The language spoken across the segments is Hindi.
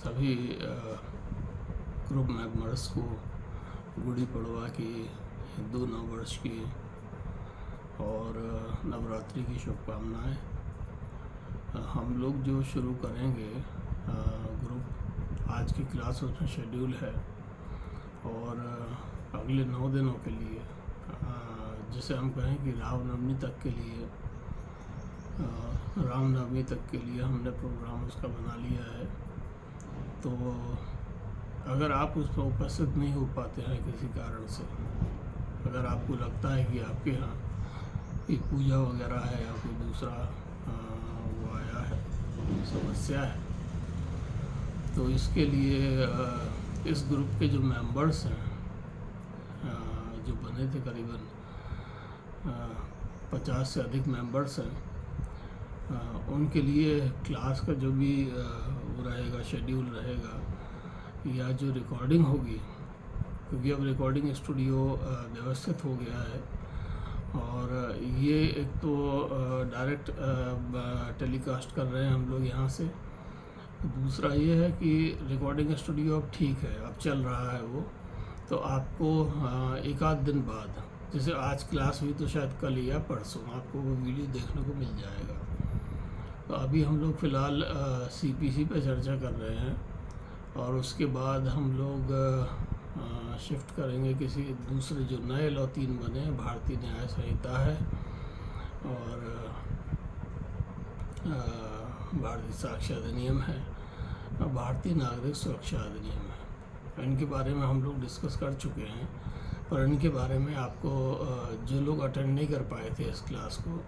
सभी ग्रुप मेंबर्स को गुड़ी पड़वा की, हिंदू नववर्ष की और नवरात्रि की शुभकामनाएं। हम लोग जो शुरू करेंगे ग्रुप, आज की क्लास उसमें शेड्यूल है और अगले 9 दिनों के लिए, जिसे हम कहें कि रामनवमी तक के लिए, रामनवमी तक के लिए हमने प्रोग्राम उसका बना लिया है। तो अगर आप उस पर उपस्थित नहीं हो पाते हैं किसी कारण से, अगर आपको लगता है कि आपके यहाँ एक पूजा वगैरह है या कोई दूसरा वो आया है, समस्या है, तो इसके लिए इस ग्रुप के जो मेंबर्स हैं, जो बने थे करीबन 50 से अधिक मेंबर्स हैं, उनके लिए क्लास का जो भी वो रहेगा, शेड्यूल रहेगा या जो रिकॉर्डिंग होगी, क्योंकि अब रिकॉर्डिंग स्टूडियो व्यवस्थित हो गया है और ये एक तो डायरेक्ट टेलीकास्ट कर रहे हैं हम लोग यहाँ से। दूसरा ये है कि रिकॉर्डिंग स्टूडियो अब ठीक है, अब चल रहा है वो, तो आपको एक आध दिन बाद, जैसे आज क्लास हुई तो शायद कल या परसों आपको वो वीडियो देखने को मिल जाएगा। तो अभी हम लोग फ़िलहाल CPC पे चर्चा कर रहे हैं और उसके बाद हम लोग शिफ्ट करेंगे किसी दूसरे, जो नए लॉ 3 बने, भारतीय न्याय संहिता है और भारतीय साक्ष्य अधिनियम है और भारतीय नागरिक सुरक्षा अधिनियम है। इनके बारे में हम लोग डिस्कस कर चुके हैं, पर इनके बारे में आपको जो लोग अटेंड नहीं कर पाए थे इस क्लास को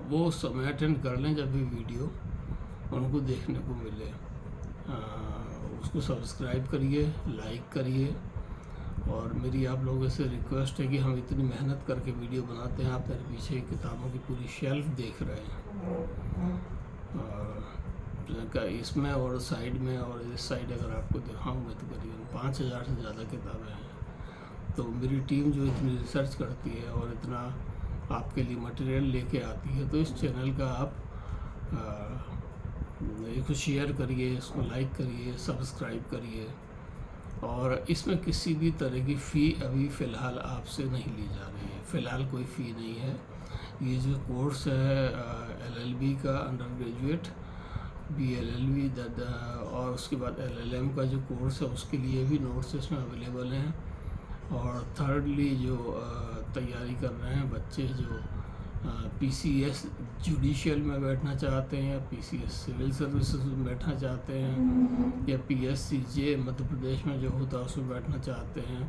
वो उस समय अटेंड कर लें जब भी वीडियो उनको देखने को मिले। उसको सब्सक्राइब करिए, लाइक करिए और मेरी आप लोगों से रिक्वेस्ट है कि हम इतनी मेहनत करके वीडियो बनाते हैं, आप मेरे पीछे किताबों की पूरी शेल्फ देख रहे हैं। इसमें और साइड में और इस साइड अगर आपको दिखाऊंगा तो करीबन 5000 से ज़्यादा किताबें हैं। तो मेरी टीम जो इतनी रिसर्च करती है और इतना आपके लिए मटेरियल लेके आती है, तो इस चैनल का आप इसको शेयर करिए, इसको लाइक करिए, सब्सक्राइब करिए। और इसमें किसी भी तरह की फ़ी अभी फ़िलहाल आपसे नहीं ली जा रही है, फ़िलहाल कोई फ़ी नहीं है। ये जो कोर्स है LLB का अंडर ग्रेजुएट, BLLB और उसके बाद LLM का जो कोर्स है उसके लिए भी नोट्स इसमें अवेलेबल हैं। और थर्डली जो तैयारी कर रहे हैं बच्चे, जो PCS जुडिशियल में बैठना चाहते हैं या PCS सिविल सर्विसेज में बैठना चाहते हैं या PSCJ मध्य प्रदेश में जो होता है उसमें बैठना चाहते हैं,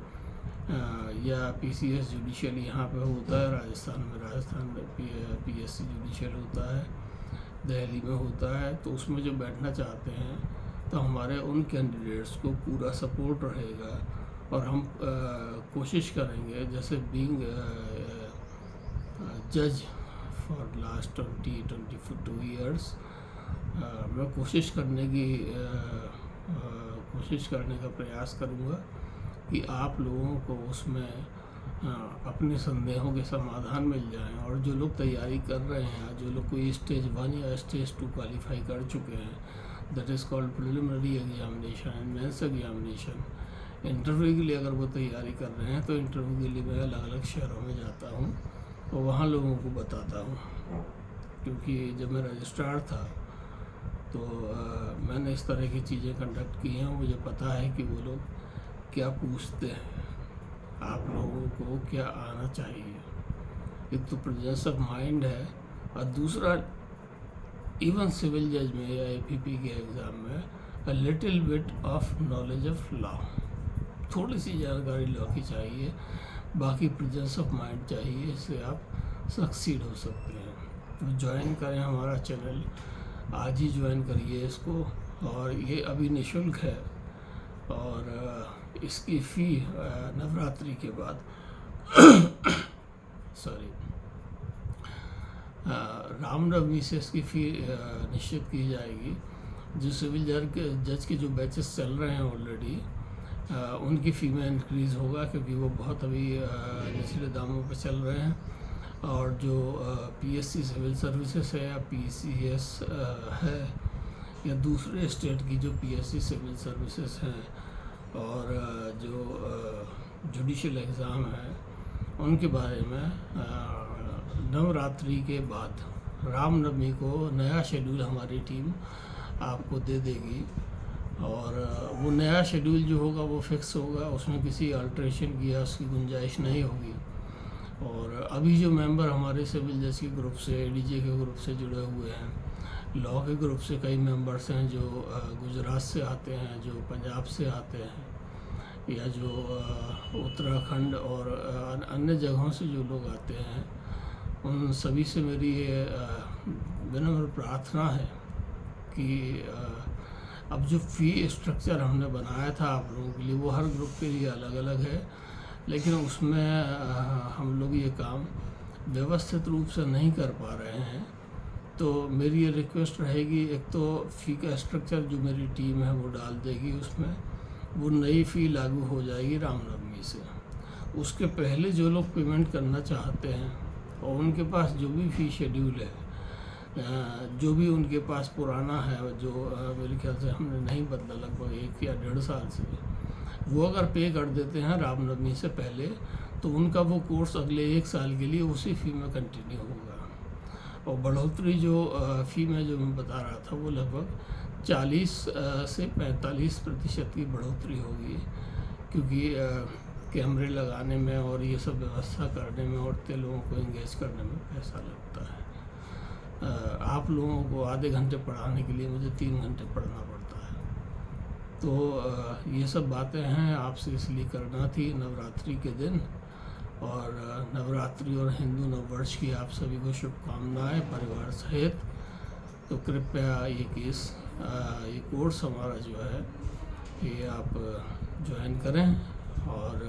या PCS जुडिशियल यहाँ पे होता है राजस्थान में PSC जुडिशियल होता है, दिल्ली में होता है, तो उसमें जो बैठना चाहते हैं तो हमारे उन कैंडिडेट्स को पूरा सपोर्ट रहेगा और हम कोशिश करेंगे, जैसे बीइंग जज फॉर लास्ट 22 ईयर्स, मैं कोशिश करने का प्रयास करूँगा कि आप लोगों को उसमें अपने संदेहों के समाधान मिल जाएं। और जो लोग तैयारी कर रहे हैं, जो लोग कोई स्टेज 1 या स्टेज 2 क्वालिफाई कर चुके हैं, that is called preliminary examination and mains examination, interview के लिए अगर वो तैयारी कर रहे हैं तो इंटरव्यू के लिए मैं अलग अलग शहरों में जाता हूँ और वहाँ लोगों को बताता हूँ। क्योंकि जब मैं रजिस्ट्रार था तो मैंने इस तरह की चीज़ें कंडक्ट की हैं, मुझे पता है कि वो लोग क्या पूछते हैं, आप लोगों को क्या आना चाहिए। एक तो प्रेजेंस ऑफ माइंड है और दूसरा इवन सिविल जज में या APP के एग्ज़ाम में a little bit of knowledge of law, थोड़ी सी जानकारी लॉ की चाहिए, बाकी प्रेजेंस ऑफ माइंड चाहिए, इससे आप सक्सीड हो सकते हैं। तो ज्वाइन करें हमारा चैनल, आज ही ज्वाइन करिए इसको, और ये अभी निःशुल्क है और इसकी फ़ी नवरात्रि के बाद रामनवमी से इसकी फ़ी निश्चित की जाएगी। जो सिविल जज के जो बैचेस चल रहे हैं ऑलरेडी, उनकी फ़ी में इंक्रीज़ होगा, क्योंकि वो बहुत अभी निचले दामों पर चल रहे हैं। और जो PSC सिविल सर्विसेज है या PCS है या दूसरे स्टेट की जो पीएससी सिविल सर्विसेज हैं और जो जुडिशल एग्ज़ाम है उनके बारे में नवरात्रि के बाद रामनवमी को नया शेड्यूल हमारी टीम आपको दे देगी और वो नया शेड्यूल जो होगा वो फिक्स होगा, उसमें किसी अल्ट्रेशन की या उसकी गुंजाइश नहीं होगी। और अभी जो मेंबर हमारे सिविल जज के ग्रुप से, एडीजे के ग्रुप से जुड़े हुए हैं, लॉ के ग्रुप से कई मेंबर्स हैं जो गुजरात से आते हैं, जो पंजाब से आते हैं, या जो उत्तराखंड और अन्य जगहों से जो लोग आते हैं, उन सभी से मेरी ये विनम्र प्रार्थना है कि अब जो फ़ी स्ट्रक्चर हमने बनाया था आप लोगों के लिए, वो हर ग्रुप के लिए अलग अलग है, लेकिन उसमें हम लोग ये काम व्यवस्थित रूप से नहीं कर पा रहे हैं। तो मेरी ये रिक्वेस्ट रहेगी, एक तो फ़ी का स्ट्रक्चर जो मेरी टीम है वो डाल देगी उसमें, वो नई फ़ी लागू हो जाएगी रामनवमी से। उसके पहले जो लोग पेमेंट करना चाहते हैं और उनके पास जो भी फ़ी शेड्यूल है, जो भी उनके पास पुराना है, जो मेरे ख्याल से हमने नहीं बदला लगभग 1 या 1.5 साल से, वो अगर पे कर देते हैं रामनवमी से पहले, तो उनका वो कोर्स अगले 1 साल के लिए उसी फ़ी में कंटिन्यू होगा। और बढ़ोतरी जो फ़ी में जो मैं बता रहा था, वो लगभग 40 से 45% की बढ़ोतरी होगी, क्योंकि कैमरे लगाने में और ये सब व्यवस्था करने में और लोगों को इंगेज करने में पैसा लगता है। आप लोगों को आधे घंटे पढ़ाने के लिए मुझे 3 घंटे पढ़ना पड़ता है। तो ये सब बातें हैं, आपसे इसलिए करना थी नवरात्रि के दिन। और नवरात्रि और हिंदू नववर्ष की आप सभी को शुभकामनाएं परिवार सहित। तो कृपया ये कोर्स हमारा जो है ये आप ज्वाइन करें और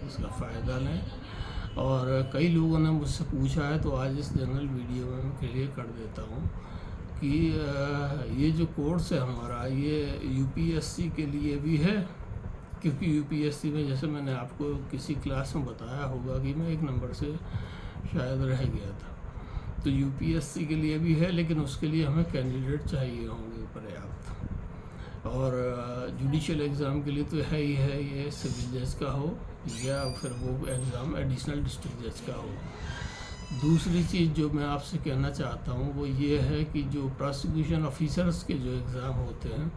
इसका फ़ायदा लें। और कई लोगों ने मुझसे पूछा है, तो आज इस जनरल वीडियो में मैं क्लियर कर देता हूँ कि ये जो कोर्स है हमारा, ये यूपीएससी के लिए भी है, क्योंकि यूपीएससी में जैसे मैंने आपको किसी क्लास में बताया होगा कि मैं 1 नंबर से शायद रह गया था, तो यूपीएससी के लिए भी है, लेकिन उसके लिए हमें कैंडिडेट चाहिए होंगे पर्याप्त। और जुडिशल एग्ज़ाम के लिए तो है ही है, ये सिविल जज का हो या फिर वो एग्ज़ाम एडिशनल डिस्ट्रिक्ट जज का हो। दूसरी चीज़ जो मैं आपसे कहना चाहता हूँ वो ये है कि जो प्रोसिक्यूशन ऑफिसर्स के जो एग्ज़ाम होते हैं,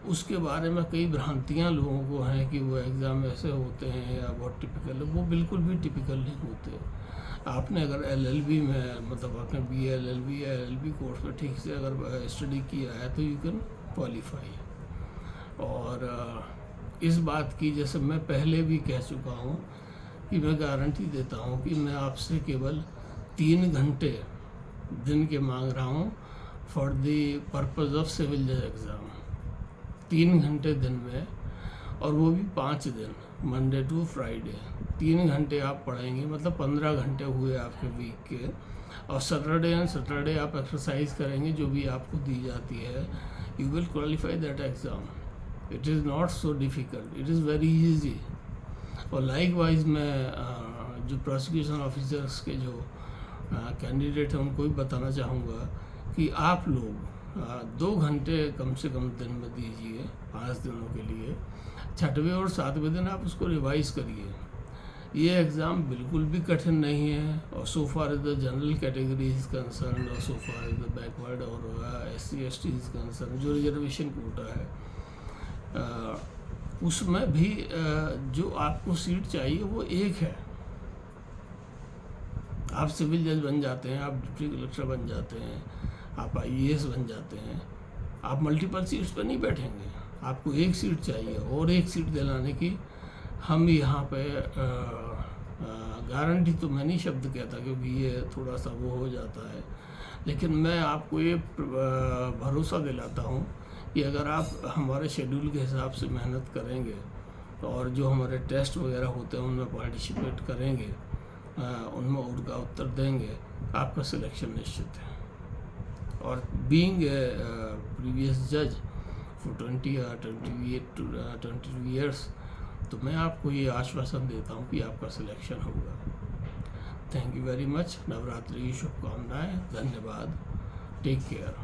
उसके बारे में कई भ्रांतियाँ लोगों को हैं कि वो एग्ज़ाम ऐसे होते हैं या बहुत टिपिकल है। वो बिल्कुल भी टिपिकल नहीं होते। आपने अगर एलएलबी में, मतलब आपने बीएलएलबी या एलएलबी कोर्स में ठीक से अगर स्टडी किया है तो यू कैन क्वालिफाई। और इस बात की, जैसे मैं पहले भी कह चुका हूँ, कि मैं गारंटी देता हूँ कि मैं आपसे केवल 3 घंटे दिन के मांग रहा हूँ for the purpose of civil जज एग्ज़ाम। 3 घंटे दिन में, और वो भी 5 दिन, मंडे टू फ्राइडे 3 घंटे आप पढ़ेंगे, मतलब 15 घंटे हुए आपके वीक के। और सैटरडे एंड सैटरडे आप एक्सरसाइज करेंगे जो भी आपको दी जाती है, you will qualify that exam. It is not so difficult, it is very easy. और लाइकवाइज मैं जो प्रोसिक्यूशन ऑफिसर्स के जो कैंडिडेट हैं उनको भी बताना चाहूँगा कि आप लोग 2 घंटे कम से कम दिन में दीजिए 5 दिनों के लिए। 6वें और 7वें दिन आप उसको रिवाइज करिए। ये एग्ज़ाम बिल्कुल भी कठिन नहीं है। और so far is the general category is concern, और so far is the backward और SC/ST इज़ कंसर्न, जो रिजर्वेशन कोटा है, उसमें भी जो आपको सीट चाहिए वो एक है। आप सिविल जज बन जाते हैं, आप डिप्टी कलेक्टर बन जाते हैं, आप IAS बन जाते हैं, आप मल्टीपल सीट्स पर नहीं बैठेंगे। आपको एक सीट चाहिए, और एक सीट दिलाने की हम यहाँ पे गारंटी तो मैं नहीं शब्द कहता, क्योंकि ये थोड़ा सा वो हो जाता है, लेकिन मैं आपको ये भरोसा दिलाता हूँ कि अगर आप हमारे शेड्यूल के हिसाब से मेहनत करेंगे और जो हमारे टेस्ट वगैरह होते हैं उनमें पार्टिसिपेट करेंगे, उनमें उनका उत्तर देंगे, आपका सिलेक्शन निश्चित है। और बीइंग ए प्रीवियस जज फॉर 20 या 22 ईयर्स, तो मैं आपको ये आश्वासन देता हूँ कि आपका सिलेक्शन होगा। Thank you very much. Navratri की शुभकामनाएं। धन्यवाद। Take care.